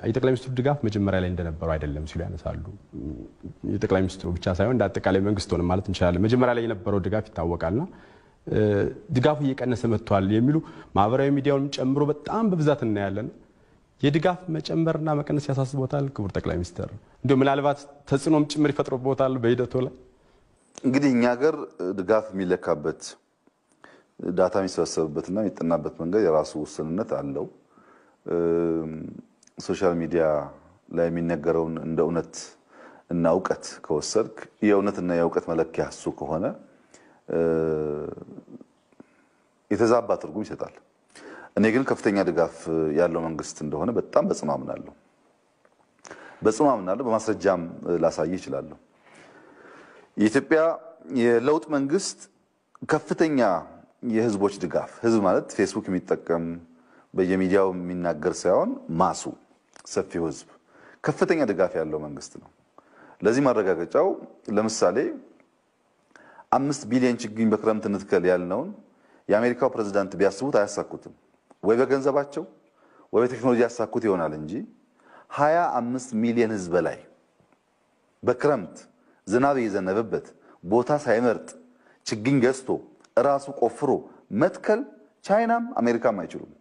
የጠቅላይ ሚኒስትሩ ድጋፍ መጀመሪያ ላይ እንደነበረው አይደለም ሲሉ ያነሳሉ። የጠቅላይ ሚኒስትሩ ብቻ ሳይሆን እንደ አጠቃላይ መንግስት ሆነ ማለት እንችላለን። መጀመሪያ ላይ የነበረው ድጋፍ ይታወቃልና ድጋፉ እየቀነሰ መጥቷል የሚሉ ማህበራዊ ሚዲያውን ጨምሮ በጣም በብዛት እናያለን። የድጋፍ መጨመርና መቀነስ ያሳስቦታል ክቡር ጠቅላይ ሚኒስትር? እንደው ምናልባት ተጽዕኖም ጭምር ይፈጥሮበታል በሂደቱ ላይ? እንግዲህ እኛ ሀገር ድጋፍ የሚለካበት ዳታ የሚሰበሰብበትና የሚጠናበት መንገድ የራሱ ውስንነት አለው። ሶሻል ሚዲያ ላይ የሚነገረውን እንደ እውነት እና እውቀት ከወሰድክ የእውነትና የእውቀት መለኪያ እሱ ከሆነ የተዛባ ትርጉም ይሰጣል። እኔ ግን ከፍተኛ ድጋፍ ያለው መንግስት እንደሆነ በጣም በጽኑ አምናለሁ። በማስረጃም ላሳይ እችላለሁ። የኢትዮጵያ የለውጥ መንግስት ከፍተኛ የህዝቦች ድጋፍ፣ ህዝብ ማለት ፌስቡክ የሚጠቀም በየሚዲያው የሚናገር ሳይሆን ማሱ ሰፊው ህዝብ ከፍተኛ ድጋፍ ያለው መንግስት ነው። ለዚህ ማረጋገጫው ለምሳሌ 5 ቢሊዮን ችግኝ በክረምት እንትከል ያልነውን የአሜሪካው ፕሬዝዳንት ቢያስቡት አያሳኩትም። ወይ በገንዘባቸው ወይ በቴክኖሎጂ ያሳኩት ይሆናል እንጂ 25 ሚሊዮን ህዝብ በላይ በክረምት ዝናብ እየዘነበበት ቦታ ሳይመርጥ ችግኝ ገዝቶ ራሱ ቆፍሮ መትከል ቻይናም አሜሪካም አይችሉም።